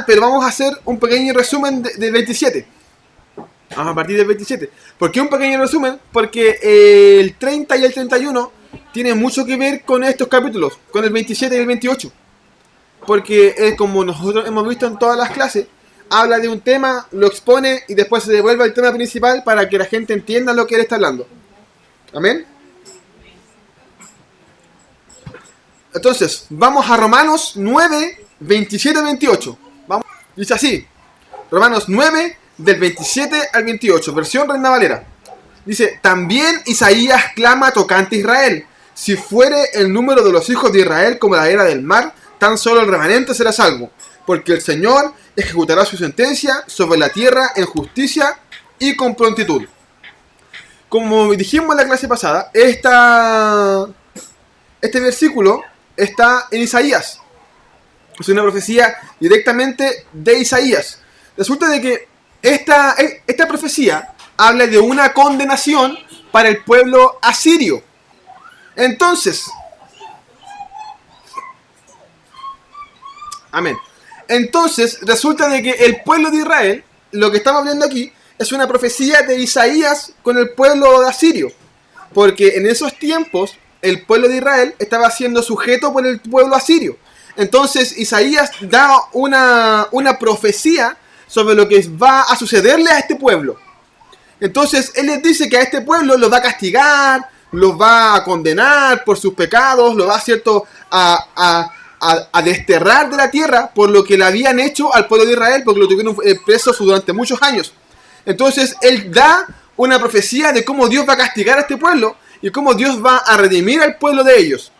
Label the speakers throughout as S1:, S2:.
S1: Pero vamos a hacer un pequeño resumen del 27. Vamos a partir del 27. ¿Por qué un pequeño resumen? Porque el 30 y el 31 tienen mucho que ver con estos capítulos, con el 27 y el 28. Porque como nosotros hemos visto en todas las clases, habla de un tema, lo expone y después se devuelve al tema principal para que la gente entienda lo que él está hablando. ¿Amén? Entonces, vamos a Romanos 9, 27 28. Vamos. Dice así. Romanos 9, del 27 al 28, versión Reina Valera. Dice, también Isaías clama tocante a Israel. Si fuere el número de los hijos de Israel como la arena del mar, tan solo el remanente será salvo. Porque el Señor ejecutará su sentencia sobre la tierra en justicia y con prontitud. Como dijimos en la clase pasada, este versículo está en Isaías. Es una profecía directamente de Isaías. Resulta de que esta profecía habla de una condenación para el pueblo asirio. Entonces, amén. Entonces, resulta de que el pueblo de Israel, lo que estamos viendo aquí, es una profecía de Isaías con el pueblo asirio. Porque en esos tiempos, el pueblo de Israel estaba siendo sujeto por el pueblo asirio. Entonces, Isaías da una profecía sobre lo que va a sucederle a este pueblo. Entonces, él les dice que a este pueblo los va a castigar, los va a condenar por sus pecados, los va, ¿cierto?, a desterrar de la tierra por lo que le habían hecho al pueblo de Israel, porque lo tuvieron presos durante muchos años. Entonces, él da una profecía de cómo Dios va a castigar a este pueblo y cómo Dios va a redimir al pueblo de ellos.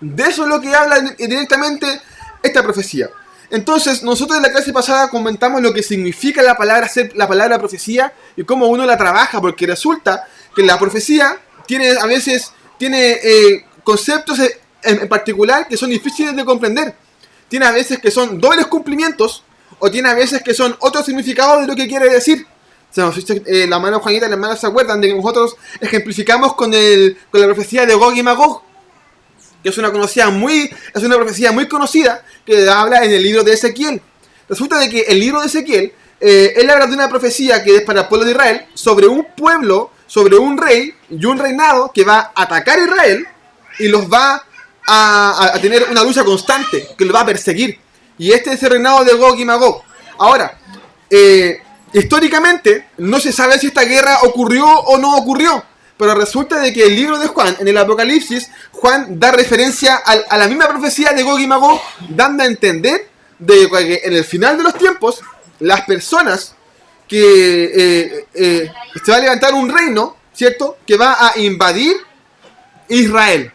S1: De eso es lo que habla directamente esta profecía. Entonces, nosotros en la clase pasada comentamos lo que significa la palabra profecía y cómo uno la trabaja, porque resulta que la profecía a veces tiene conceptos en particular que son difíciles de comprender. Tiene a veces que son dobles cumplimientos o tiene a veces que son otros significados de lo que quiere decir. La hermana Juanita y la hermana se acuerdan de que nosotros ejemplificamos con la profecía de Gog y Magog, que es una profecía muy conocida que habla en el libro de Ezequiel. Resulta de que el libro de Ezequiel, él habla de una profecía que es para el pueblo de Israel, sobre un pueblo, sobre un rey y un reinado que va a atacar a Israel y los va a tener una lucha constante, que los va a perseguir. Y este es el reinado de Gog y Magog. Ahora, históricamente, no se sabe si esta guerra ocurrió o no ocurrió. Pero resulta de que el libro de Juan, en el Apocalipsis, Juan da referencia a la misma profecía de Gog y Magog, dando a entender de que en el final de los tiempos, las personas que se va a levantar un reino, ¿cierto?, que va a invadir Israel.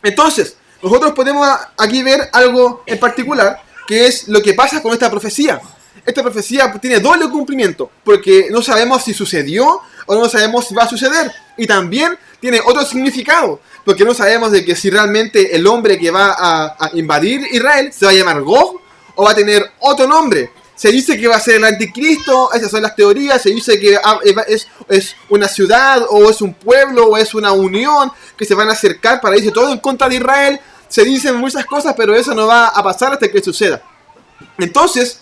S1: Entonces, nosotros podemos aquí ver algo en particular, que es lo que pasa con esta profecía. Esta profecía tiene doble cumplimiento, porque no sabemos si sucedió o no sabemos si va a suceder. Y también tiene otro significado, porque no sabemos de que si realmente el hombre que va a invadir Israel se va a llamar Gog o va a tener otro nombre. Se dice que va a ser el anticristo, esas son las teorías. Se dice que es una ciudad o es un pueblo o es una unión que se van a acercar para irse todo en contra de Israel. Se dicen muchas cosas, pero eso no va a pasar hasta que suceda. Entonces,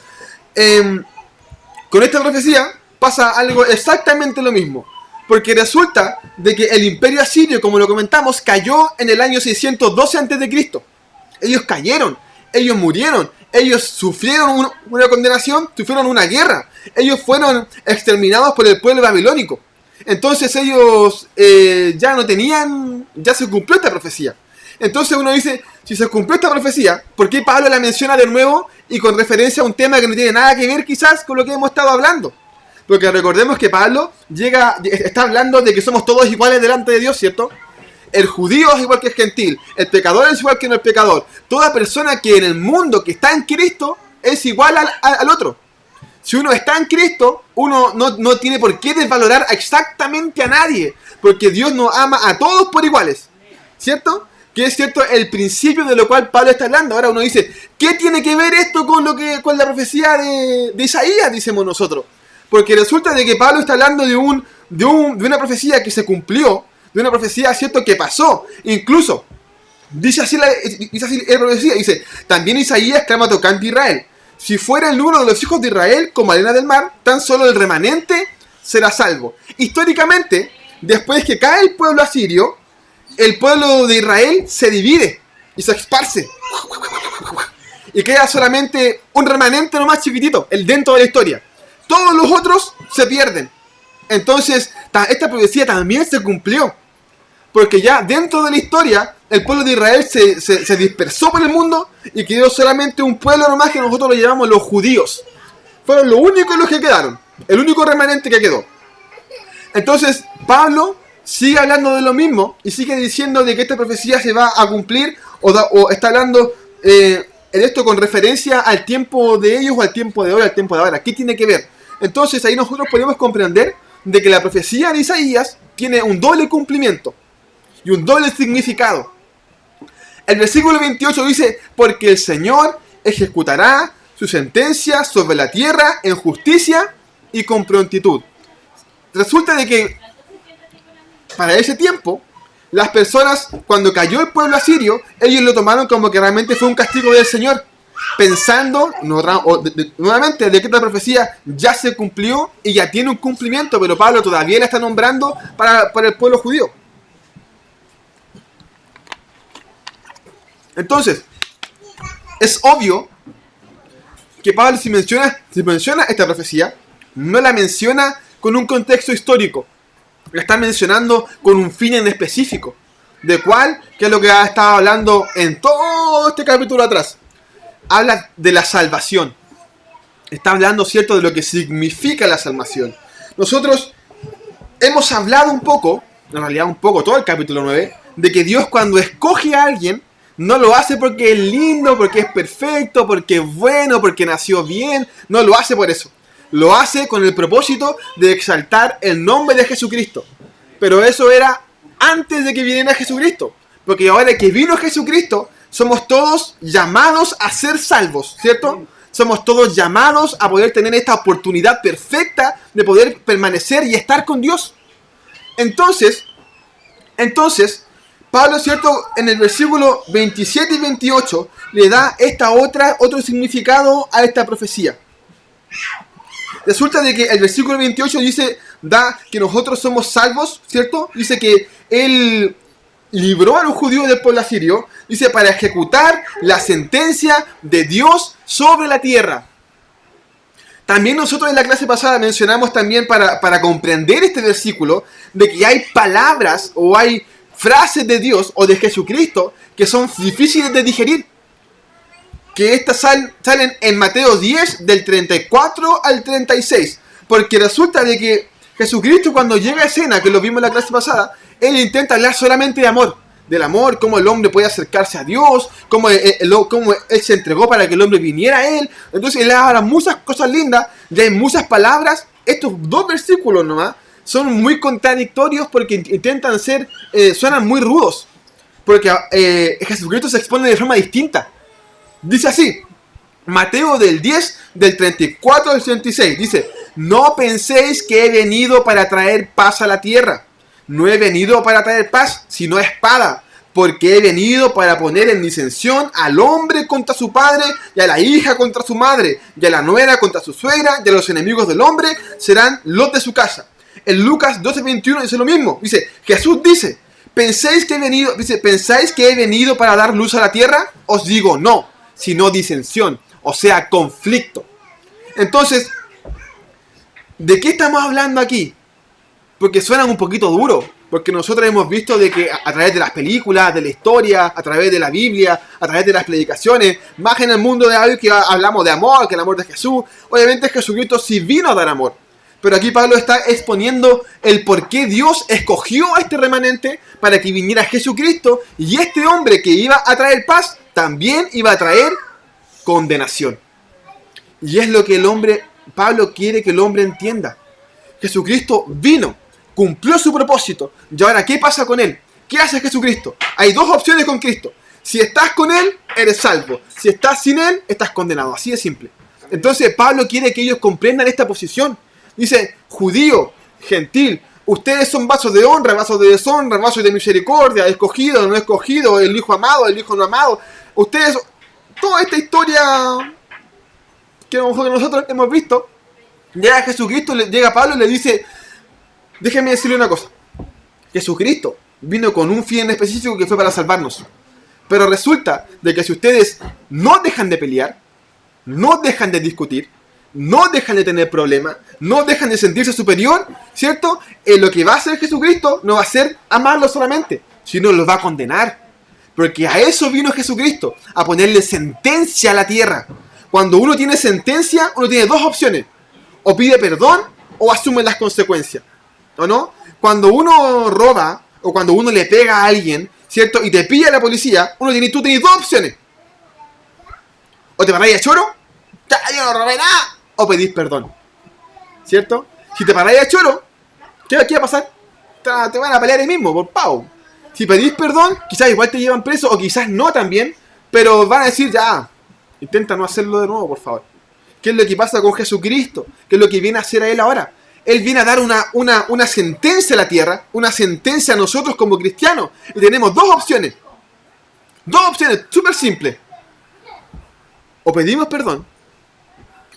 S1: con esta profecía pasa algo exactamente lo mismo. Porque resulta de que el imperio asirio, como lo comentamos, cayó en el año 612 a.C. Ellos cayeron, ellos murieron, ellos sufrieron una condenación, sufrieron una guerra. Ellos fueron exterminados por el pueblo babilónico. Entonces ellos ya se cumplió esta profecía. Entonces uno dice, si se cumplió esta profecía, ¿por qué Pablo la menciona de nuevo y con referencia a un tema que no tiene nada que ver quizás con lo que hemos estado hablando? Porque recordemos que Pablo está hablando de que somos todos iguales delante de Dios, ¿cierto? El judío es igual que el gentil, el pecador es igual que el pecador. Toda persona que en el mundo que está en Cristo es igual al otro. Si uno está en Cristo, uno no tiene por qué desvalorar exactamente a nadie, porque Dios nos ama a todos por iguales, ¿cierto? Que es cierto el principio de lo cual Pablo está hablando. Ahora uno dice, ¿qué tiene que ver esto con la profecía de Isaías? Decimos nosotros. Porque resulta de que Pablo está hablando de una profecía que se cumplió, de una profecía, ¿cierto?, que pasó. Incluso, dice así la profecía, dice, también Isaías clama tocante a Israel. si fuera el número de los hijos de Israel como arena del mar, tan solo el remanente será salvo. Históricamente, después que cae el pueblo asirio, el pueblo de Israel se divide y se esparce. Y queda solamente un remanente nomás chiquitito, el dentro de la historia. Todos los otros se pierden. Entonces, esta profecía también se cumplió. Porque ya dentro de la historia, el pueblo de Israel se dispersó por el mundo y quedó solamente un pueblo nomás que nosotros lo llamamos los judíos. Fueron los únicos los que quedaron. El único remanente que quedó. Entonces, Pablo sigue hablando de lo mismo y sigue diciendo de que esta profecía se va a cumplir o está hablando en esto con referencia al tiempo de ellos o al tiempo de hoy, al tiempo de ahora. ¿Qué tiene que ver? Entonces, ahí nosotros podemos comprender de que la profecía de Isaías tiene un doble cumplimiento y un doble significado. El versículo 28 dice, porque el Señor ejecutará su sentencia sobre la tierra en justicia y con prontitud. Resulta de que para ese tiempo, las personas, cuando cayó el pueblo asirio, ellos lo tomaron como que realmente fue un castigo del Señor, pensando nuevamente de que esta profecía ya se cumplió y ya tiene un cumplimiento, pero Pablo todavía la está nombrando para el pueblo judío. Entonces, es obvio que Pablo si menciona esta profecía, no la menciona con un contexto histórico. La está mencionando con un fin en específico. ¿De cuál? Que es lo que ha estado hablando en todo este capítulo atrás. Habla de la salvación. Está hablando, ¿cierto?, de lo que significa la salvación. Nosotros hemos hablado un poco, en realidad un poco, todo el capítulo 9, de que Dios cuando escoge a alguien, no lo hace porque es lindo, porque es perfecto, porque es bueno, porque nació bien. No lo hace por eso. Lo hace con el propósito de exaltar el nombre de Jesucristo. Pero eso era antes de que viniera Jesucristo. Porque ahora que vino Jesucristo, somos todos llamados a ser salvos, ¿cierto? Somos todos llamados a poder tener esta oportunidad perfecta de poder permanecer y estar con Dios. Entonces, Pablo, ¿cierto?, en el versículo 27 y 28 le da otro significado a esta profecía. Resulta de que el versículo 28 da que nosotros somos salvos, ¿cierto? Dice que él libró a los judíos del pueblo asirio, dice, para ejecutar la sentencia de Dios sobre la tierra. También nosotros en la clase pasada mencionamos también para comprender este versículo, de que hay palabras o hay frases de Dios o de Jesucristo que son difíciles de digerir. Que estas salen en Mateo 10, del 34 al 36. Porque resulta de que Jesucristo cuando llega a escena, que lo vimos en la clase pasada, Él intenta hablar solamente de amor. Del amor, cómo el hombre puede acercarse a Dios, cómo Él se entregó para que el hombre viniera a Él. Entonces Él habla muchas cosas lindas, y hay muchas palabras. Estos dos versículos nomás son muy contradictorios porque suenan muy rudos. Porque Jesucristo se expone de forma distinta. Dice así, Mateo del 10, del 34 al 36, dice, no penséis que he venido para traer paz a la tierra. No he venido para traer paz, sino espada, porque he venido para poner en disensión al hombre contra su padre, y a la hija contra su madre, y a la nuera contra su suegra, y a los enemigos del hombre serán los de su casa. En Lucas 12:21 dice lo mismo, dice, Jesús dice, ¿pensáis que he venido para dar luz a la tierra? Os digo no, sino disensión, o sea, conflicto. Entonces, ¿de qué estamos hablando aquí? Porque suenan un poquito duro, porque nosotros hemos visto de que a través de las películas, de la historia, a través de la Biblia, a través de las predicaciones, más en el mundo de hoy que hablamos de amor, que el amor de Jesús, obviamente Jesucristo sí vino a dar amor. Pero aquí Pablo está exponiendo el por qué Dios escogió a este remanente para que viniera Jesucristo, y este hombre que iba a traer paz también iba a traer condenación. Y es lo que Pablo quiere que el hombre entienda. Jesucristo vino, cumplió su propósito, y ahora ¿qué pasa con él? ¿Qué hace Jesucristo? Hay dos opciones con Cristo. Si estás con él, eres salvo. Si estás sin él, estás condenado. Así de simple. Entonces Pablo quiere que ellos comprendan esta posición. Dice, judío, gentil, ustedes son vasos de honra, vasos de deshonra, vasos de misericordia, escogido, no escogido, el hijo amado, el hijo no amado. Ustedes, toda esta historia que a lo mejor nosotros hemos visto, llega Jesucristo, llega Pablo y le dice, déjenme decirle una cosa, Jesucristo vino con un fin específico que fue para salvarnos. Pero resulta de que si ustedes no dejan de pelear, no dejan de discutir, no dejan de tener problemas, no dejan de sentirse superior, ¿cierto? Lo que va a hacer Jesucristo no va a ser amarlo solamente, sino los va a condenar. Porque a eso vino Jesucristo, a ponerle sentencia a la tierra. Cuando uno tiene sentencia, uno tiene dos opciones. O pide perdón o asume las consecuencias. ¿O no? Cuando uno roba o cuando uno le pega a alguien, ¿cierto? Y te pilla la policía, tú tienes dos opciones. O te paráis a choro, ya, yo no robé nada. O pedís perdón. ¿Cierto? Si te paráis a choro, ¿qué va a pasar? Te van a pelear ahí mismo, por pavo. Si pedís perdón, quizás igual te llevan preso, o quizás no también, pero van a decir, ya, intenta no hacerlo de nuevo, por favor. ¿Qué es lo que pasa con Jesucristo? ¿Qué es lo que viene a hacer a Él ahora? Él viene a dar una sentencia a la tierra, una sentencia a nosotros como cristianos. Y tenemos dos opciones. Dos opciones, súper simples. O pedimos perdón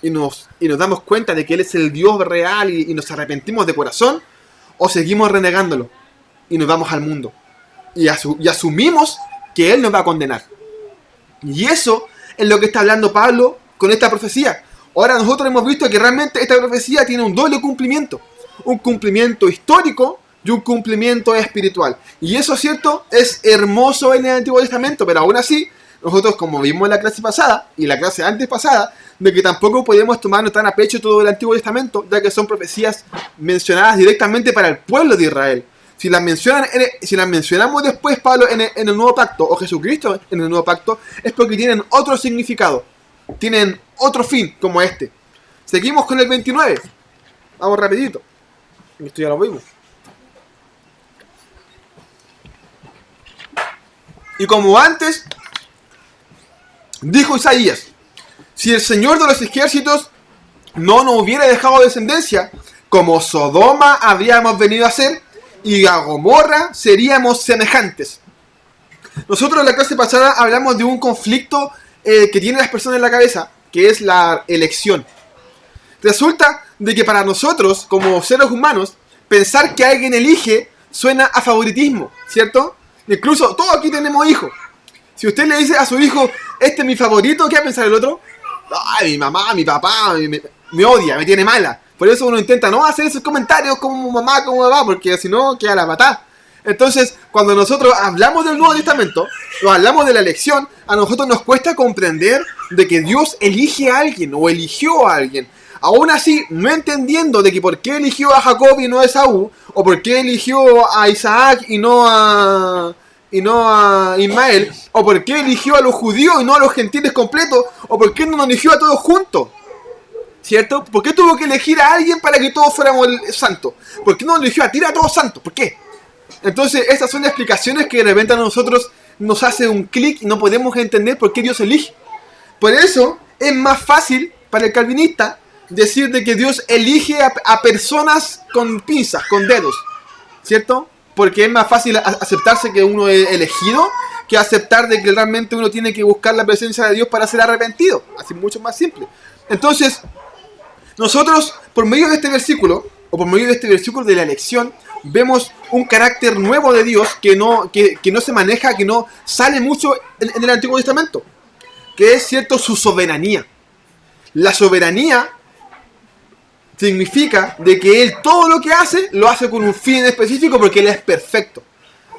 S1: y nos damos cuenta de que Él es el Dios real y nos arrepentimos de corazón, o seguimos renegándolo y nos vamos al mundo. Y asumimos que Él nos va a condenar. Y eso es lo que está hablando Pablo con esta profecía. Ahora nosotros hemos visto que realmente esta profecía tiene un doble cumplimiento. Un cumplimiento histórico y un cumplimiento espiritual. Y eso, cierto, es hermoso en el Antiguo Testamento, pero aún así, nosotros, como vimos en la clase pasada y la clase antes pasada, de que tampoco podemos tomarnos tan a pecho todo el Antiguo Testamento, ya que son profecías mencionadas directamente para el pueblo de Israel. Si las mencionamos después, Pablo, en el Nuevo Pacto, o Jesucristo en el Nuevo Pacto, es porque tienen otro significado, tienen otro fin, como este. Seguimos con el 29. Vamos rapidito. Esto ya lo vimos. Y como antes, dijo Isaías, si el Señor de los ejércitos no nos hubiera dejado descendencia, como Sodoma habríamos venido a ser, y a Gomorra seríamos semejantes. Nosotros en la clase pasada hablamos de un conflicto que tienen las personas en la cabeza, que es la elección. Resulta de que para nosotros, como seres humanos, pensar que alguien elige suena a favoritismo, ¿cierto? Incluso todos aquí tenemos hijos. Si usted le dice a su hijo, este es mi favorito, ¿qué va a pensar el otro? Ay, mi mamá, mi papá, me odia, me tiene mala. Por eso uno intenta no hacer esos comentarios como mamá, como papá, porque si no, queda la patada. Entonces, cuando nosotros hablamos del Nuevo Testamento, o hablamos de la elección, a nosotros nos cuesta comprender de que Dios elige a alguien, o eligió a alguien. Aún así, no entendiendo de que por qué eligió a Jacob y no a Esaú, o por qué eligió a Isaac y no a Ismael, o por qué eligió a los judíos y no a los gentiles completos, o por qué no nos eligió a todos juntos, ¿cierto? ¿Por qué tuvo que elegir a alguien para que todos fuéramos santos? ¿Por qué no nos eligió a ti a todos santos? ¿Por qué? Entonces, estas son las explicaciones que de repente a nosotros nos hace un clic y no podemos entender por qué Dios elige. Por eso, es más fácil para el calvinista decir de que Dios elige a personas con pinzas, con dedos, ¿cierto? Porque es más fácil aceptarse que uno es elegido que aceptar de que realmente uno tiene que buscar la presencia de Dios para ser arrepentido. Así mucho más simple. Entonces, nosotros, por medio de este versículo, o por medio de este versículo de la elección, vemos un carácter nuevo de Dios que no se maneja, que no sale mucho en el Antiguo Testamento, que es, cierto, su soberanía. La soberanía significa de que Él todo lo que hace, lo hace con un fin específico porque Él es perfecto.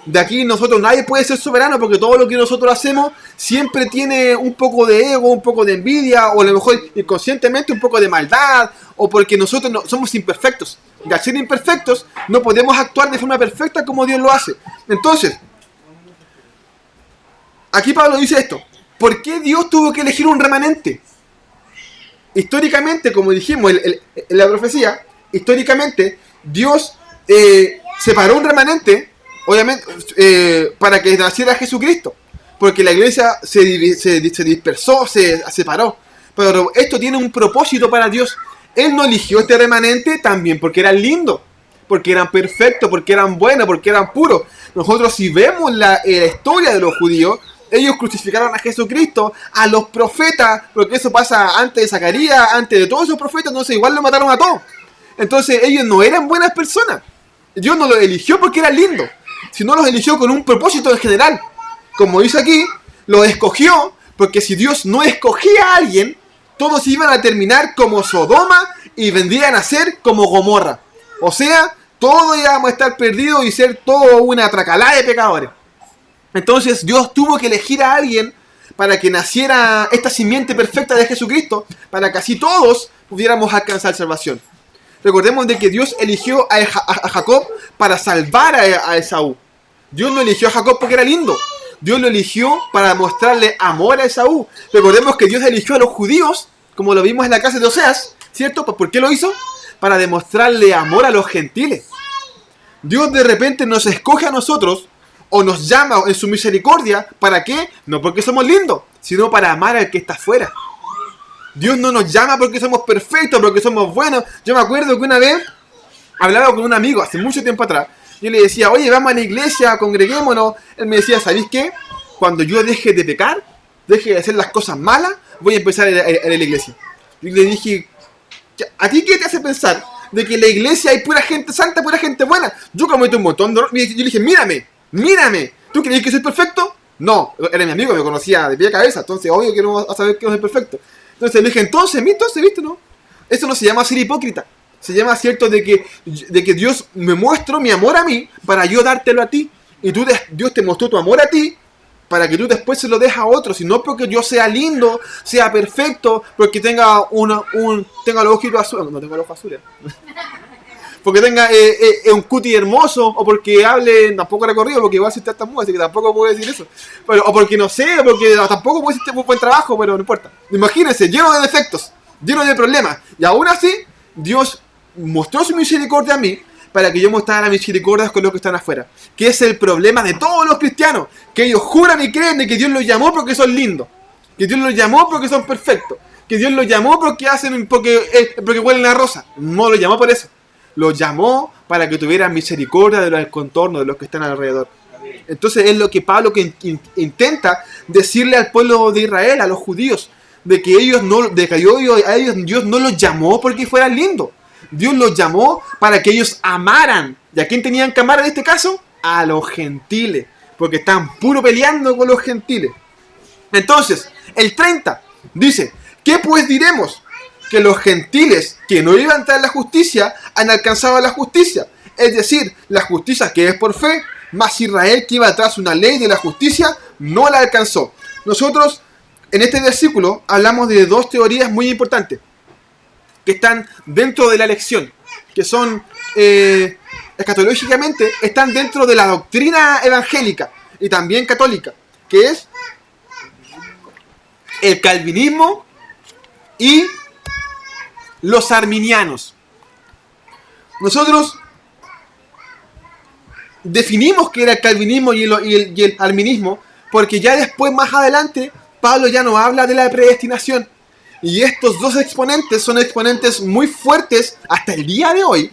S1: De aquí nadie puede ser soberano porque todo lo que nosotros hacemos siempre tiene un poco de ego, un poco de envidia, o a lo mejor inconscientemente un poco de maldad, o porque nosotros no, somos imperfectos. Y al ser imperfectos, no podemos actuar de forma perfecta como Dios lo hace. Entonces, aquí Pablo dice esto. ¿Por qué Dios tuvo que elegir un remanente? Históricamente, como dijimos en la profecía, históricamente Dios separó un remanente, obviamente, para que naciera Jesucristo, porque la iglesia se dispersó, se separó. Pero esto tiene un propósito para Dios. Él no eligió este remanente también porque eran lindos, porque eran perfectos, porque eran buenos, porque eran puros. Nosotros, si vemos la historia de los judíos, Ellos crucificaron a Jesucristo, a los profetas, porque eso pasa antes de Zacarías, antes de todos esos profetas, entonces igual lo mataron a todos. Entonces ellos no eran buenas personas. Dios no los eligió porque eran lindos, sino los eligió con un propósito en general. Como dice aquí, los escogió porque si Dios no escogía a alguien, todos iban a terminar como Sodoma y vendrían a ser como Gomorra. O sea, todos íbamos a estar perdidos y ser todo una tracalada de pecadores. Entonces Dios tuvo que elegir a alguien para que naciera esta simiente perfecta de Jesucristo, para que así todos pudiéramos alcanzar salvación. Recordemos de que Dios eligió a Jacob para salvar a Esaú. Dios no eligió a Jacob porque era lindo. Dios lo eligió para mostrarle amor a Esaú. Recordemos que Dios eligió a los judíos, como lo vimos en la casa de Oseas, ¿cierto? ¿Por qué lo hizo? Para demostrarle amor a los gentiles. Dios de repente nos escoge a nosotros o nos llama en su misericordia. ¿Para qué? No porque somos lindos, sino para amar al que está afuera. Dios no nos llama porque somos perfectos, porque somos buenos. Yo me acuerdo que una vez hablaba con un amigo hace mucho tiempo atrás. Yo le decía, oye, vamos a la iglesia, congreguémonos. Él me decía, ¿sabéis qué? Cuando yo deje de pecar, deje de hacer las cosas malas, voy a empezar a ir a la iglesia. Y le dije, ¿a ti qué te hace pensar? De que en la iglesia hay pura gente santa, pura gente buena. Yo cometo un montón de errores. Yo le dije, mírame. ¿Tú crees que soy perfecto? No, era mi amigo, me conocía de pie a cabeza. Entonces, obvio que no vas a saber que no soy perfecto. Entonces le dije, entonces, ¿viste, no? Eso no se llama ser hipócrita. Se llama, cierto, de que Dios me muestra mi amor a mí para yo dártelo a ti. Y Dios te mostró tu amor a ti para que tú después se lo des a otros. Y no porque yo sea lindo, sea perfecto, porque tenga tenga los ojitos azules. No tengo los ojos azules. Porque tenga un cutis hermoso, o porque hable, tampoco recorrido, porque igual si está tan mudo, así que tampoco puedo decir eso. Pero, o porque no sé, porque tampoco puedo decir un buen trabajo, pero no importa. Imagínense, lleno de defectos, lleno de problemas. Y aún así, Dios mostró su misericordia a mí para que yo mostrara la misericordia con los que están afuera. Que es el problema de todos los cristianos, que ellos juran y creen de que Dios los llamó porque son lindos, que Dios los llamó porque son perfectos, que Dios los llamó porque huelen a rosa. No los llamó por eso. Los llamó para que tuvieran misericordia de los contornos, de los que están alrededor. Entonces es lo que Pablo intenta decirle al pueblo de Israel, a los judíos, de que a ellos Dios no los llamó porque fueran lindos. Dios los llamó para que ellos amaran. ¿Y a quién tenían que amar en este caso? A los gentiles, porque están puro peleando con los gentiles. Entonces, el 30 dice, ¿qué pues diremos? Que los gentiles que no iban tras la justicia han alcanzado la justicia, es decir, la justicia que es por fe, mas Israel que iba tras una ley de la justicia no la alcanzó. Nosotros en este versículo hablamos de dos teorías muy importantes que están dentro de la elección, que son escatológicamente están dentro de la doctrina evangélica y también católica, que es el calvinismo y los arminianos. Nosotros definimos qué era el calvinismo y el arminismo porque ya después, más adelante, Pablo ya no habla de la predestinación. Y estos dos exponentes son exponentes muy fuertes hasta el día de hoy.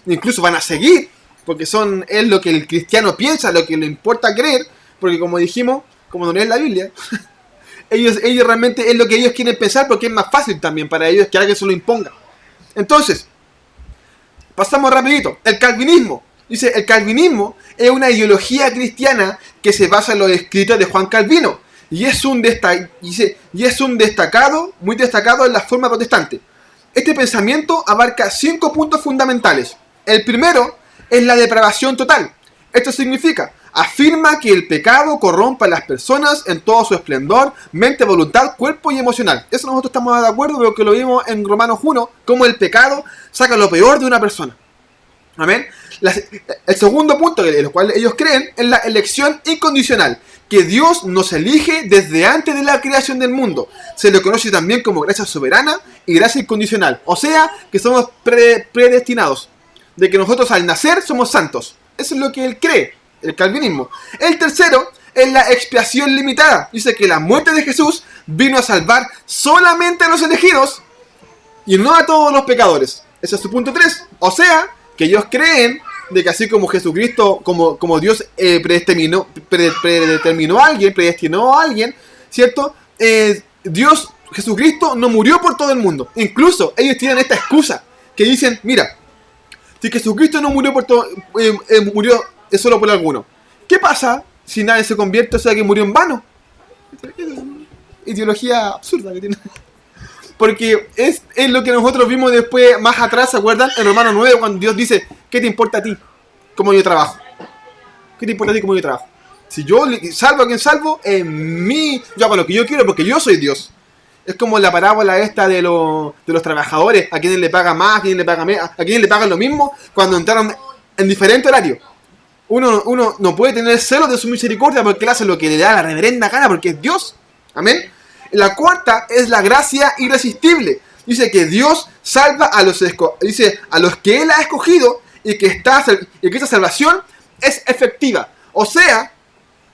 S1: Incluso van a seguir, porque es lo que el cristiano piensa, lo que le importa creer, porque como dijimos, como no leen la Biblia, ellos realmente es lo que ellos quieren pensar porque es más fácil también para ellos que alguien se lo imponga. Entonces, pasamos rapidito. El calvinismo. Dice, el calvinismo es una ideología cristiana que se basa en los escritos de Juan Calvino. Y es un destacado, muy destacado en la forma protestante. Este pensamiento abarca 5 puntos fundamentales. El primero es la depravación total. Esto significa, afirma que el pecado corrompe a las personas en todo su esplendor, mente, voluntad, cuerpo y emocional. Eso nosotros estamos de acuerdo porque lo vimos en Romanos 1, cómo el pecado saca lo peor de una persona. Amén. El segundo punto en el cual ellos creen es la elección incondicional, que Dios nos elige desde antes de la creación del mundo. Se le conoce también como gracia soberana y gracia incondicional. O sea, que somos predestinados, de que nosotros al nacer somos santos. Eso es lo que él cree, el calvinismo. El tercero es la expiación limitada. Dice que la muerte de Jesús vino a salvar solamente a los elegidos y no a todos los pecadores. Ese es su punto 3. O sea, que ellos creen de que así como Jesucristo, como Dios predeterminó a alguien, predestinó a alguien, ¿cierto? Jesucristo no murió por todo el mundo. Incluso ellos tienen esta excusa que dicen, mira, si Jesucristo no murió por todo, murió solo por alguno. ¿Qué pasa si nadie se convierte, o sea que murió en vano? Ideología absurda que tiene. Porque es lo que nosotros vimos después, más atrás, ¿se acuerdan? En Romanos 9, cuando Dios dice, ¿qué te importa a ti? ¿Cómo yo trabajo? ¿Qué te importa a ti cómo yo trabajo? Si yo salvo a quien salvo, yo hago lo que yo quiero porque yo soy Dios. Es como la parábola esta de los trabajadores, a quienes le pagan más, a quienes le pagan menos, a quienes le pagan lo mismo, cuando entraron en diferente horario. Uno no puede tener celos de su misericordia porque él hace lo que le da la reverenda gana porque es Dios. Amén. La cuarta es la gracia irresistible. Dice que Dios salva a los que Él ha escogido y que esta salvación es efectiva. O sea,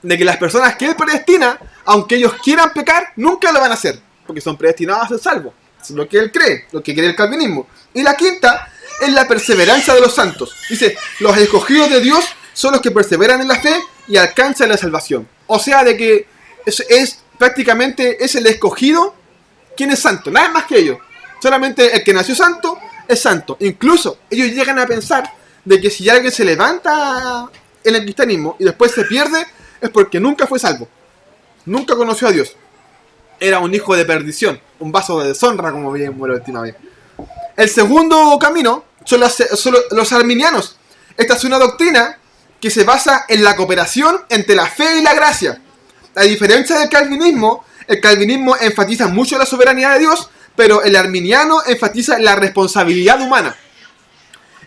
S1: de que las personas que Él predestina, aunque ellos quieran pecar, nunca lo van a hacer, porque son predestinados a ser salvos. Eso es lo que Él cree, lo que cree el calvinismo. Y la quinta es la perseverancia de los santos. Dice, los escogidos de Dios son los que perseveran en la fe y alcanzan la salvación. O sea, de que prácticamente es el escogido quien es santo, nada más que ellos. Solamente el que nació santo es santo. Incluso ellos llegan a pensar de que si alguien se levanta en el cristianismo y después se pierde, es porque nunca fue salvo. Nunca conoció a Dios. Era un hijo de perdición, un vaso de deshonra, como vimos la última vez. El segundo camino son los arminianos. Esta es una doctrina que se basa en la cooperación entre la fe y la gracia. A diferencia del calvinismo, el calvinismo enfatiza mucho la soberanía de Dios, pero el arminiano enfatiza la responsabilidad humana.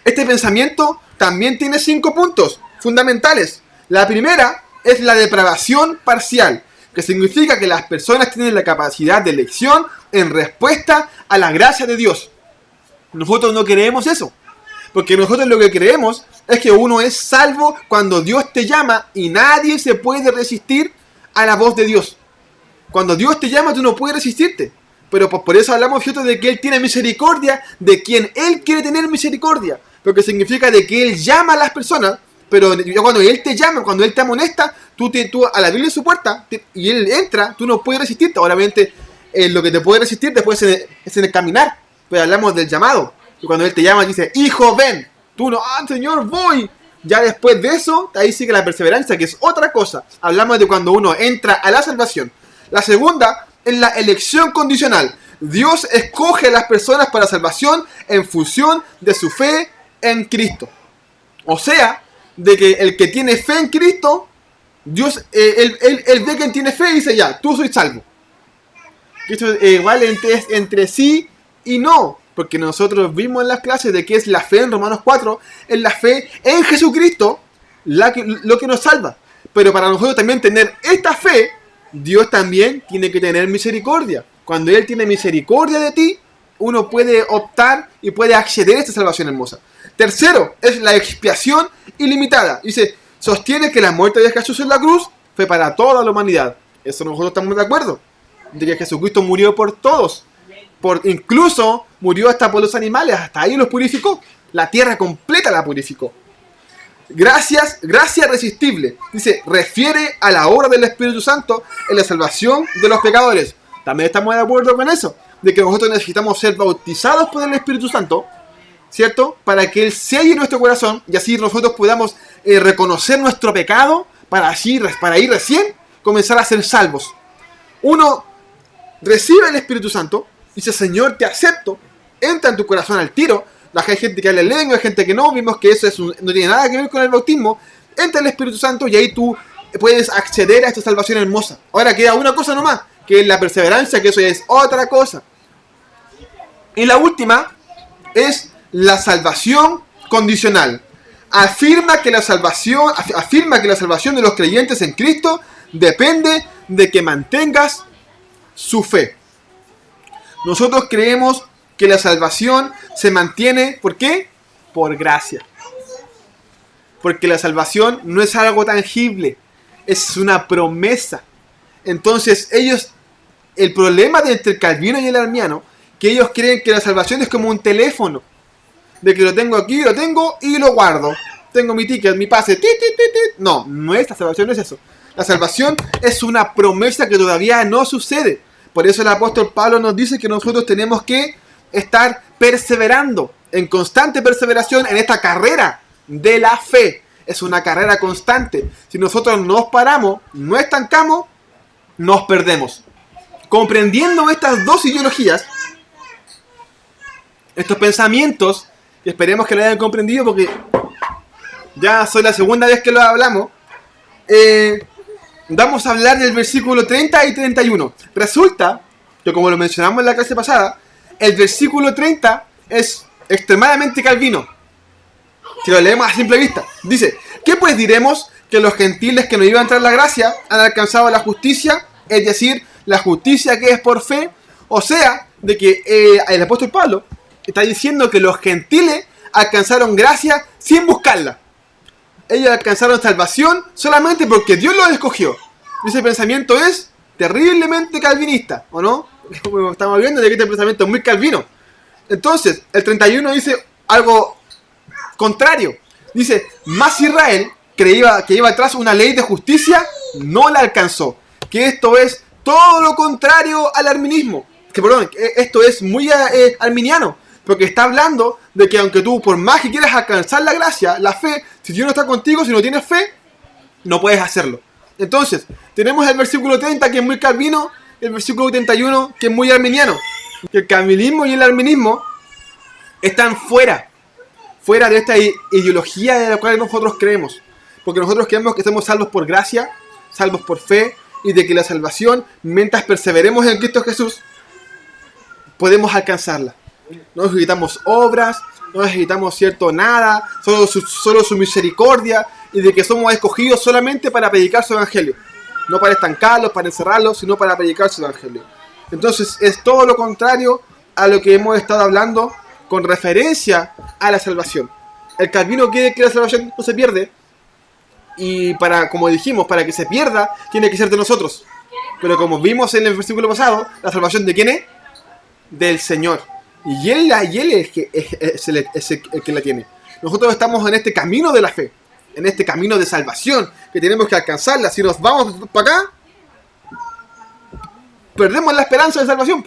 S1: Este pensamiento también tiene 5 puntos fundamentales. La primera es la depravación parcial, que significa que las personas tienen la capacidad de elección en respuesta a la gracia de Dios. Nosotros no creemos eso, porque nosotros lo que creemos es que uno es salvo cuando Dios te llama y nadie se puede resistir a la voz de Dios. Cuando Dios te llama, tú no puedes resistirte. Pero por eso hablamos, ¿cierto?, de que Él tiene misericordia de quien Él quiere tener misericordia. Porque significa de que Él llama a las personas, pero cuando Él te llama, cuando Él te amonesta, tú a la Biblia en su puerta, y Él entra, tú no puedes resistirte. Obviamente, lo que te puede resistir después es en el caminar. Pero hablamos del llamado. Y cuando Él te llama, dice, hijo, ven. Tú no, Señor, voy. Ya después de eso, ahí sigue la perseverancia, que es otra cosa. Hablamos de cuando uno entra a la salvación. La segunda es la elección condicional. Dios escoge a las personas para salvación en función de su fe en Cristo. O sea, de que el que tiene fe en Cristo, Dios, él ve que tiene fe y dice, ya, tú soy salvo. Esto vale entre sí y no. Porque nosotros vimos en las clases de que es la fe en Romanos 4, es la fe en Jesucristo lo que nos salva. Pero para nosotros también tener esta fe, Dios también tiene que tener misericordia. Cuando Él tiene misericordia de ti, uno puede optar y puede acceder a esta salvación hermosa. Tercero, es la expiación ilimitada. Dice, sostiene que la muerte de Jesús en la cruz fue para toda la humanidad. Eso nosotros estamos de acuerdo. De que Jesucristo murió por todos. Incluso murió hasta por los animales, hasta ahí los purificó. La tierra completa la purificó. Gracia irresistible. Dice, refiere a la obra del Espíritu Santo en la salvación de los pecadores. También estamos de acuerdo con eso, de que nosotros necesitamos ser bautizados por el Espíritu Santo, ¿cierto? Para que Él selle nuestro corazón y así nosotros podamos reconocer nuestro pecado para ir recién comenzar a ser salvos. Uno recibe el Espíritu Santo, dice, Señor, te acepto, entra en tu corazón al tiro. Hay gente que habla en lengua, hay gente que no. Vimos que eso no tiene nada que ver con el bautismo. Entra el Espíritu Santo y ahí tú puedes acceder a esta salvación hermosa. Ahora queda una cosa nomás, que es la perseverancia, que eso ya es otra cosa. Y la última es la salvación condicional. Afirma que la salvación de los creyentes en Cristo depende de que mantengas su fe. Nosotros creemos que la salvación se mantiene, ¿por qué? Por gracia. Porque la salvación no es algo tangible, es una promesa. Entonces el problema entre el calvino y el arminiano, que ellos creen que la salvación es como un teléfono, de que lo tengo aquí, lo tengo y lo guardo. tengo mi ticket, mi pase, No, nuestra salvación no es eso. La salvación es una promesa que todavía no sucede. Por eso el apóstol Pablo nos dice que nosotros tenemos que estar perseverando, en constante perseveración en esta carrera de la fe. Es una carrera constante. Si nosotros nos paramos, no estancamos, nos perdemos. Comprendiendo estas dos ideologías, estos pensamientos, y esperemos que lo hayan comprendido porque ya soy la segunda vez que lo hablamos, vamos a hablar del versículo 30 y 31. Resulta que, como lo mencionamos en la clase pasada, el versículo 30 es extremadamente calvino. Si lo leemos a simple vista, dice: ¿qué pues diremos? Que los gentiles que no iban a entrar en la gracia han alcanzado la justicia, es decir, la justicia que es por fe. O sea, de que el apóstol Pablo está diciendo que los gentiles alcanzaron gracia sin buscarla. Ellos alcanzaron salvación solamente porque Dios los escogió. Ese pensamiento es terriblemente calvinista, ¿o no? Como estamos viendo, de que este pensamiento es muy calvino. Entonces, el 31 dice algo contrario. Dice: más Israel, que iba atrás una ley de justicia, no la alcanzó. Que esto es todo lo contrario al arminismo. Esto es muy arminiano. Porque está hablando de que aunque tú, por más que quieras alcanzar la gracia, la fe, si Dios no está contigo, si no tienes fe, no puedes hacerlo. Entonces, tenemos el versículo 30 que es muy calvino, y el versículo 31 que es muy arminiano. El calvinismo y el arminismo están fuera de esta ideología de la cual nosotros creemos. Porque nosotros creemos que somos salvos por gracia, salvos por fe, y de que la salvación, mientras perseveremos en Cristo Jesús, podemos alcanzarla. No necesitamos obras, no necesitamos nada, solo su misericordia, y de que somos escogidos solamente para predicar su evangelio. No para estancarlos, para encerrarlos, sino para predicar su evangelio. Entonces es todo lo contrario a lo que hemos estado hablando con referencia a la salvación. El calvino quiere que la salvación no se pierde, y como dijimos, para que se pierda, tiene que ser de nosotros. Pero como vimos en el versículo pasado, ¿la salvación de quién es? Del Señor. Y Él es el que la tiene. Nosotros estamos en este camino de la fe, en este camino de salvación, que tenemos que alcanzarla. Si nos vamos para acá, perdemos la esperanza de salvación.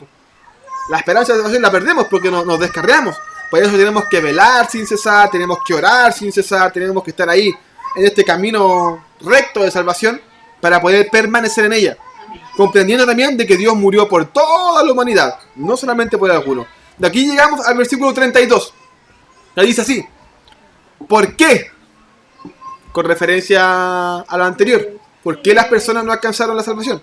S1: La esperanza de salvación la perdemos porque nos descarriamos. Por eso tenemos que velar sin cesar, tenemos que orar sin cesar, tenemos que estar ahí en este camino recto de salvación para poder permanecer en ella. Comprendiendo también de que Dios murió por toda la humanidad, no solamente por algunos. De aquí llegamos al versículo 32. Que dice así: ¿por qué? Con referencia a lo anterior. ¿Por qué las personas no alcanzaron la salvación?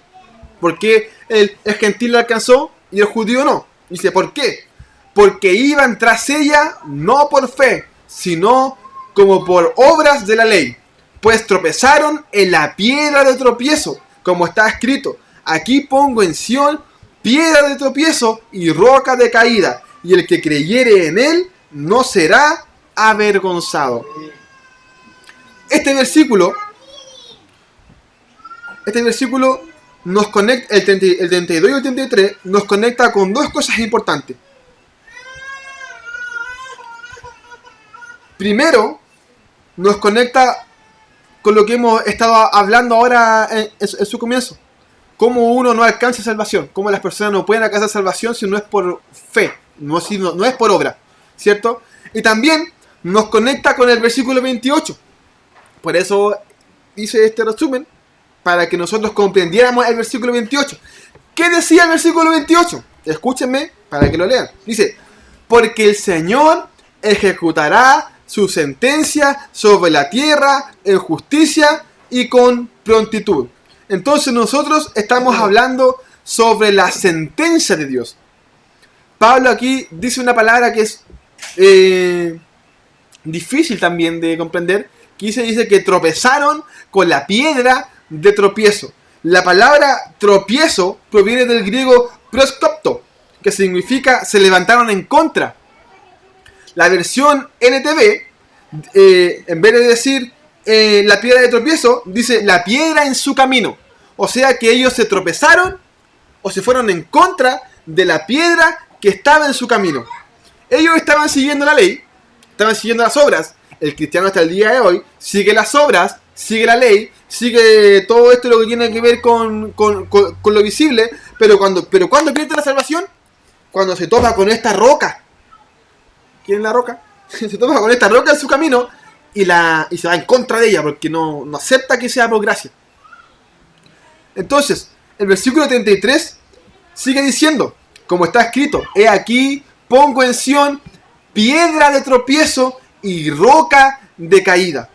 S1: ¿Por qué el gentil la alcanzó y el judío no? Dice: ¿por qué? Porque iban tras ella no por fe, sino como por obras de la ley. Pues tropezaron en la piedra de tropiezo, como está escrito: aquí pongo en Sión piedra de tropiezo y roca de caída, y el que creyere en él no será avergonzado. Este versículo nos conecta, el 32 y el 33 nos conecta con dos cosas importantes. Primero, nos conecta con lo que hemos estado hablando ahora en su comienzo. Cómo uno no alcanza salvación, cómo las personas no pueden alcanzar salvación si no es por fe, no es por obra, ¿cierto? Y también nos conecta con el versículo 28. Por eso hice este resumen, para que nosotros comprendiéramos el versículo 28. ¿Qué decía el versículo 28? Escúchenme para que lo lean. Dice: porque el Señor ejecutará su sentencia sobre la tierra en justicia y con prontitud. Entonces nosotros estamos hablando sobre la sentencia de Dios. Pablo aquí dice una palabra que es difícil también de comprender, que dice que tropezaron con la piedra de tropiezo. La palabra tropiezo proviene del griego proskopto, que significa se levantaron en contra. La versión NTV, en vez de decir la piedra de tropiezo, dice la piedra en su camino. O sea que ellos se tropezaron o se fueron en contra de la piedra que estaba en su camino. Ellos estaban siguiendo la ley, estaban siguiendo las obras, el cristiano hasta el día de hoy sigue las obras, sigue la ley, sigue todo esto lo que tiene que ver con lo visible, pero cuando pierde la salvación, cuando se topa con esta roca. ¿Quién es la roca? Se topa con esta roca en su camino y se va en contra de ella porque no acepta que sea por gracia. Entonces, el versículo 33 sigue diciendo, como está escrito, he aquí, pongo en Sión piedra de tropiezo y roca de caída.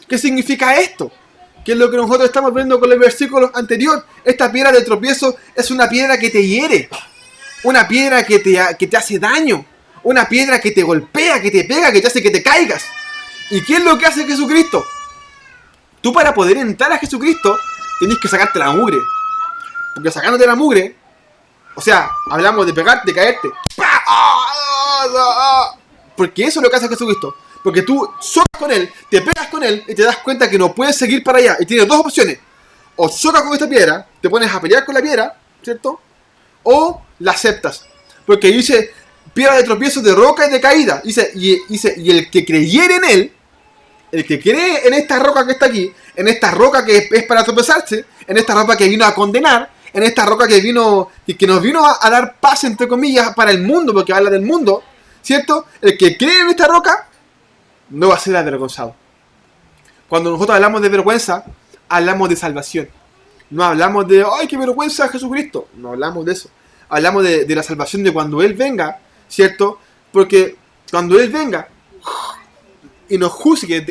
S1: ¿Qué significa esto? ¿Qué es lo que nosotros estamos viendo con el versículo anterior? Esta piedra de tropiezo es una piedra que te hiere, una piedra que te hace daño, una piedra que te golpea, que te pega, que te hace que te caigas. ¿Y qué es lo que hace Jesucristo? Tú para poder entrar a Jesucristo tienes que sacarte la mugre. Porque sacándote la mugre, o sea, hablamos de pegarte, de caerte. Porque eso es lo que hace Jesucristo. Porque tú chocas con Él, te pegas con Él y te das cuenta que no puedes seguir para allá. Y tienes dos opciones. O chocas con esta piedra, te pones a pelear con la piedra, ¿cierto? O la aceptas. Porque dice piedra de tropiezo, de roca y de caída. Y el que creyere en Él, el que cree en esta roca que está aquí, en esta roca que es para tropezarse, en esta roca que vino a condenar, en esta roca que nos vino a dar paz, entre comillas, para el mundo, porque habla del mundo, ¿cierto? El que cree en esta roca no va a ser avergonzado. Cuando nosotros hablamos de vergüenza, hablamos de salvación. No hablamos de, ¡ay, qué vergüenza Jesucristo! No hablamos de eso. Hablamos de la salvación de cuando Él venga, ¿cierto? Porque cuando Él venga y nos juzgue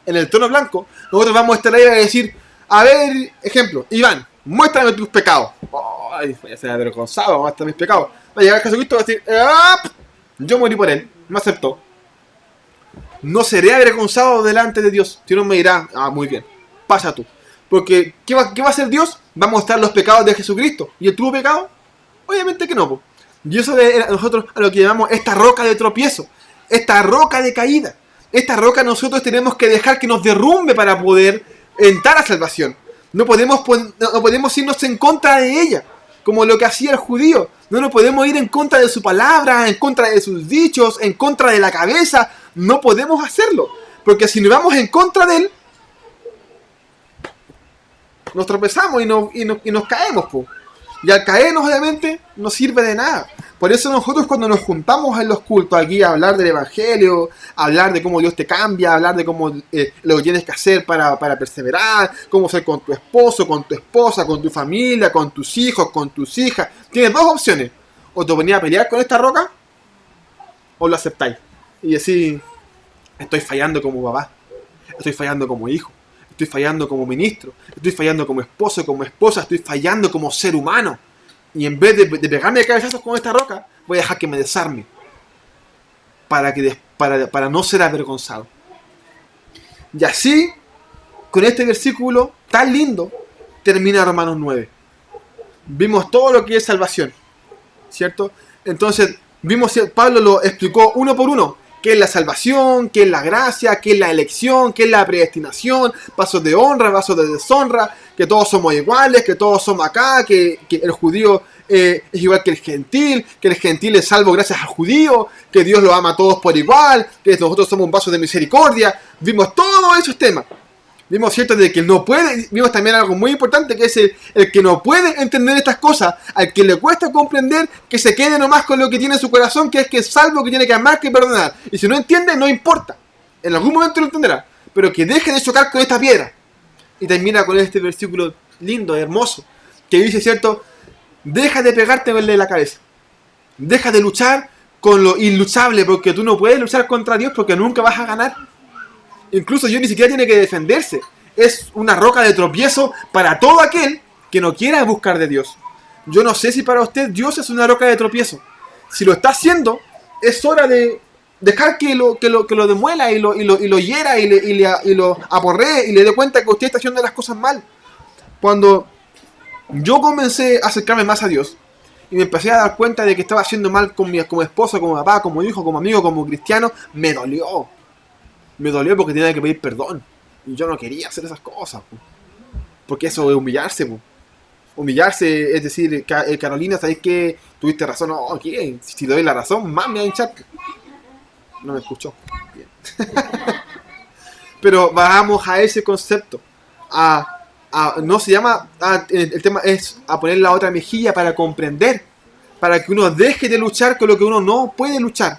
S1: en el trono blanco, nosotros vamos a estar ahí a decir, a ver, ejemplo, Iván, muéstrame tus pecados. Ay, voy a ser avergonzado, vamos a estar mis pecados. Va a llegar Jesucristo y va a decir, yo morí por Él, me aceptó. No seré avergonzado delante de Dios, sino me dirá, muy bien, pasa tú. Porque, ¿qué va a hacer Dios? Va a mostrar los pecados de Jesucristo. ¿Y Él tuvo pecado? Obviamente que no, po. Y eso es nosotros a lo que llamamos esta roca de tropiezo, esta roca de caída. Esta roca nosotros tenemos que dejar que nos derrumbe para poder entrar a salvación. No podemos irnos en contra de ella, como lo que hacía el judío. No nos podemos ir en contra de su palabra, en contra de sus dichos, en contra de la cabeza. No podemos hacerlo, porque si nos vamos en contra de Él, nos tropezamos y nos caemos, po. Y al caernos, obviamente, no sirve de nada. Por eso nosotros cuando nos juntamos en los cultos aquí a hablar del Evangelio, a hablar de cómo Dios te cambia, a hablar de cómo lo que tienes que hacer para perseverar, cómo ser con tu esposo, con tu esposa, con tu familia, con tus hijos, con tus hijas. Tienes dos opciones. O te venís a pelear con esta roca, o lo aceptáis. Y decís, estoy fallando como papá, estoy fallando como hijo, estoy fallando como ministro, estoy fallando como esposo, como esposa, estoy fallando como ser humano. Y en vez de pegarme de cabezazos con esta roca, voy a dejar que me desarme. Para no ser avergonzado. Y así, con este versículo tan lindo, termina Romanos 9. Vimos todo lo que es salvación, ¿cierto? Entonces, Pablo lo explicó uno por uno. ¿Qué es la salvación? ¿Qué es la gracia? ¿Qué es la elección? ¿Qué es la predestinación? Pasos de honra, pasos de deshonra, que todos somos iguales, que todos somos acá, que el judío es igual que el gentil es salvo gracias al judío, que Dios lo ama a todos por igual, que nosotros somos un vaso de misericordia. Vimos todos esos temas. Vimos, ¿cierto?, de que no puede. Vimos también algo muy importante, que es el que no puede entender estas cosas, al que le cuesta comprender, que se quede nomás con lo que tiene en su corazón, que es salvo, que tiene que amar, que perdonar. Y si no entiende, no importa. En algún momento lo entenderá. Pero que deje de chocar con esta piedra. Y termina con este versículo lindo, hermoso, que dice, ¿cierto?, deja de pegarte en la cabeza. Deja de luchar con lo inluchable, porque tú no puedes luchar contra Dios porque nunca vas a ganar. Incluso Dios ni siquiera tiene que defenderse. Es una roca de tropiezo para todo aquel que no quiera buscar de Dios. Yo no sé si para usted Dios es una roca de tropiezo. Si lo está haciendo, es hora de dejar que lo demuela y lo hiera y lo aporree y le dé cuenta que usted está haciendo las cosas mal. Cuando yo comencé a acercarme más a Dios y me empecé a dar cuenta de que estaba haciendo mal como esposo, como papá, como hijo, como amigo, como cristiano, me dolió. Me dolió porque tenía que pedir perdón. Y yo no quería hacer esas cosas, po. Porque eso es humillarse, po. Humillarse es decir, Carolina, ¿sabes qué? Tuviste razón. No, ¿qué? Si te doy la razón, más me va a hinchar. No me escuchó. Bien. Pero bajamos a ese concepto. No se llama, el tema es a poner la otra mejilla para comprender, para que uno deje de luchar con lo que uno no puede luchar.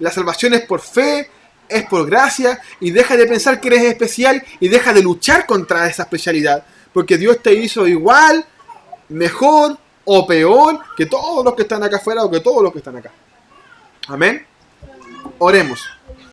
S1: La salvación es por fe, es por gracia, y deja de pensar que eres especial y deja de luchar contra esa especialidad, porque Dios te hizo igual, mejor o peor que todos los que están acá afuera o que todos los que están acá. Amén. Oremos.